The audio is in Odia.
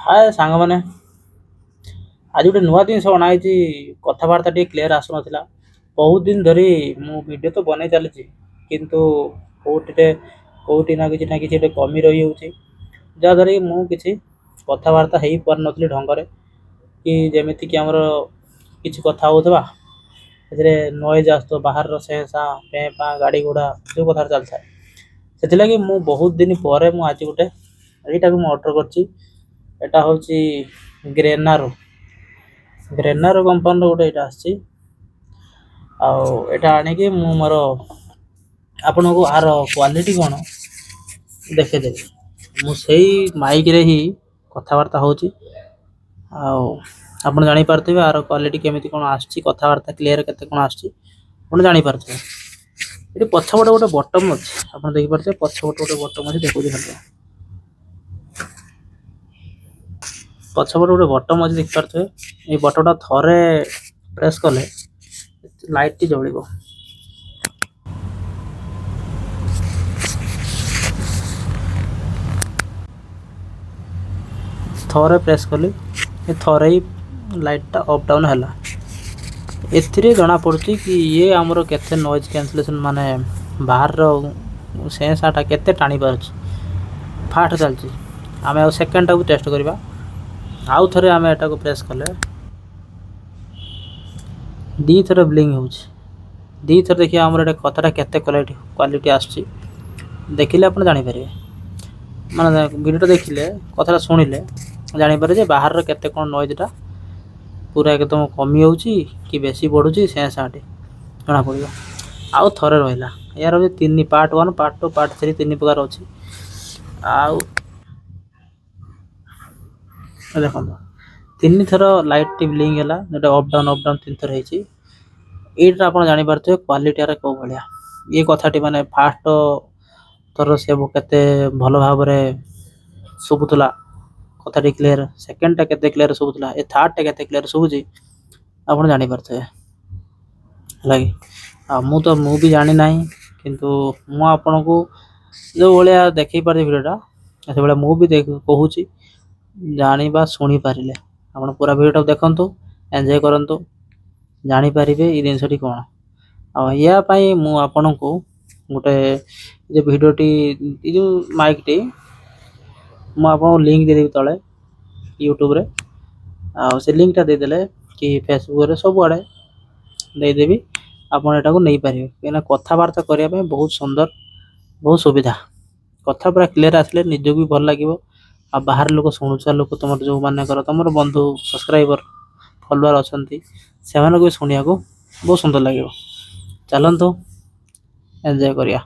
ହାଏ ସାଙ୍ଗମାନେ, ଆଜି ଗୋଟେ ନୂଆ ଜିନିଷ ଅଣାହେଇଛି। କଥାବାର୍ତ୍ତା ଟିକେ କ୍ଲିୟର ଆସୁନଥିଲା। ବହୁତ ଦିନ ଧରି ମୁଁ ଭିଡ଼ିଓ ତ ବନେଇ ଚାଲିଛି, କିନ୍ତୁ କେଉଁଠିରେ କେଉଁଠି ନା କିଛି ଗୋଟେ କମି ରହିଯାଉଛି, ଯାହାଦ୍ୱାରା କି ମୁଁ କିଛି କଥାବାର୍ତ୍ତା ହେଇପାରୁନଥିଲି ଢଙ୍ଗରେ। କି ଯେମିତିକି ଆମର କିଛି କଥା ହେଉଥିବା ସେଥିରେ ନଏଜ୍ ଆସୁଥିବ, ବାହାରର ସେ ସାଁ ପେଁ ପାଁ ଗାଡ଼ି ଘୋଡ଼ା ଯେଉଁ କଥାରେ ଚାଲିଥାଏ। ସେଥିଲାଗି ମୁଁ ବହୁତ ଦିନ ପରେ ମୁଁ ଆଜି ଗୋଟେ ଏଇଟାକୁ ମୁଁ ଅର୍ଡ଼ର କରିଛି। ଏଇଟା ହେଉଛି ଗ୍ରେନାର କମ୍ପାନୀର ଗୋଟେ ଏଇଟା ଆସିଛି। ଆଉ ଏଇଟା ଆଣିକି ମୁଁ ମୋର ଆପଣଙ୍କୁ ଆର କ୍ୱାଲିଟି କ'ଣ ଦେଖେଇଦେବି। ମୁଁ ସେଇ ମାଇକ୍ରେ ହିଁ କଥାବାର୍ତ୍ତା ହେଉଛି। ଆଉ ଆପଣ ଜାଣିପାରୁଥିବେ ଆର କ୍ୱାଲିଟି କେମିତି କ'ଣ ଆସୁଛି, କଥାବାର୍ତ୍ତା କ୍ଲିୟର କେତେ କ'ଣ ଆସୁଛି ଆପଣ ଜାଣିପାରୁଥିବେ। ଏଠି ପଛପଟେ ଗୋଟେ ବଟମ୍ ଅଛି, ଆପଣ ଦେଖିପାରୁଥିବେ ପଛପଟେ ଗୋଟେ ବଟମ୍ ଅଛି, ଦେଖୁଛି ଖାଲି ପଛପଟେ ଗୋଟେ ବଟମ୍ ଅଛି ଦେଖିପାରୁଥିବେ। ଏଇ ବଟମ୍ଟା ଥରେ ପ୍ରେସ୍ କଲେ ଲାଇଟ୍ଟି ଜଳିବ। ଥରେ ପ୍ରେସ୍ କଲି, ଏ ଥରେ ହିଁ ଲାଇଟ୍ଟା ଅପ୍ ଡାଉନ୍ ହେଲା। ଏଥିରେ ଜଣାପଡ଼ୁଛି କି ଇଏ ଆମର କେତେ ନଏଜ୍ କ୍ୟାନ୍ସେଲେସନ୍, ମାନେ ବାହାରର ସେନ୍ସାଟା କେତେ ଟାଣି ପାରୁଛି। ଫାଷ୍ଟ ଚାଲିଛି। ଆମେ ଆଉ ସେକେଣ୍ଡଟାକୁ ଟେଷ୍ଟ କରିବା। ଆଉ ଥରେ ଆମେ ଏଟାକୁ ପ୍ରେସ୍ କଲେ ଦୁଇଥର ବ୍ଲିଙ୍କ୍ ହେଉଛି। ଦୁଇଥର ଦେଖିବା ଆମର ଏଇଟା କଥାଟା କେତେ କ୍ୱାଲିଟି ଆସୁଛି। ଦେଖିଲେ ଆପଣ ଜାଣିପାରିବେ, ମାନେ ଭିଡ଼ିଓଟା ଦେଖିଲେ କଥାଟା ଶୁଣିଲେ ଜାଣିପାରିବେ ଯେ ବାହାରର କେତେ କ'ଣ ନଏଜ୍ଟା ପୁରା ଏକଦମ କମି ଯାଉଛି କି ବେଶୀ ବଢ଼ୁଛି, ସେନ୍ସାଟି ଜଣାପଡ଼ିବ। ଆଉ ଥରେ ରହିଲା। ଏହାର ହେଉଛି ତିନି ପାର୍ଟ 1, ପାର୍ଟ 2, ପାର୍ଟ 3 ତିନି ପ୍ରକାର ଅଛି। ଆଉ ଦେଖନ୍ତୁ ତିନିଥର ଲାଇଟ୍ଟି ବ୍ଲିଙ୍କ୍ ହେଲା, ଯେଉଁଟା ଅପ୍ ଡାଉନ୍ ତିନିଥର ହେଇଛି। ଏଇଟା ଆପଣ ଜାଣିପାରୁଥିବେ କ୍ୱାଲିଟିର କେଉଁ ଭଳିଆ। ଏ କଥାଟି ମାନେ ଫାଷ୍ଟ ଥର ସେ କେତେ ଭଲ ଭାବରେ ଶୁଭୁଥିଲା, କଥାଟି କ୍ଲିୟର। ସେକେଣ୍ଡଟା କେତେ କ୍ଲିୟର ଶୁଭୁଥିଲା, ଏ ଥାର୍ଡ଼ଟା କେତେ କ୍ଲିୟର ଶୁଭୁଛି ଆପଣ ଜାଣିପାରୁଥିବେ, ହେଲା କି। ଆଉ ମୁଁ ବି ଜାଣିନାହିଁ, କିନ୍ତୁ ମୁଁ ଆପଣଙ୍କୁ ଯେଉଁ ଭଳିଆ ଦେଖେଇ ପାରିବି ଭିଡ଼ିଓଟା, ସେଭଳିଆ ମୁଁ ବି କହୁଛି। ଜାଣିବା ଶୁଣିପାରିଲେ ଆପଣ ପୁରା ଭିଡ଼ିଓଟାକୁ ଦେଖନ୍ତୁ, ଏନ୍ଜୟ କରନ୍ତୁ, ଜାଣିପାରିବେ ଏଇ ଜିନିଷଟି କ'ଣ। ଆଉ ଏହା ପାଇଁ ମୁଁ ଆପଣଙ୍କୁ ଗୋଟେ ଯେ ଭିଡ଼ିଓଟି, ଏ ଯେଉଁ ମାଇକ୍ଟି ମୁଁ ଆପଣଙ୍କୁ ଲିଙ୍କ୍ ଦେଇଦେବି ତଳେ ୟୁଟ୍ୟୁବରେ। ଆଉ ସେ ଲିଙ୍କ୍ଟା ଦେଇଦେଲେ କି ଫେସବୁକ୍ରେ ସବୁଆଡ଼େ ଦେଇଦେବି, ଆପଣ ଏଟାକୁ ନେଇପାରିବେ। କାହିଁକିନା କଥାବାର୍ତ୍ତା କରିବା ପାଇଁ ବହୁତ ସୁନ୍ଦର, ବହୁତ ସୁବିଧା। କଥା ପୁରା କ୍ଲିୟର ଆସିଲେ ନିଜକୁ ବି ଭଲ ଲାଗିବ। ଆଉ ବାହାର ଲୋକ, ଶୁଣୁଥିବା ଲୋକ, ତୁମର ଯେଉଁମାନଙ୍କର ତୁମର ବନ୍ଧୁ, ସବସ୍କ୍ରାଇବର୍, ଫଲୋଅର୍ ଅଛନ୍ତି, ସେମାନଙ୍କୁ ବି ଶୁଣିବାକୁ ବହୁତ ସୁନ୍ଦର ଲାଗିବ। ଚାଲନ୍ତୁ ଏନ୍ଜୟ କରିବା।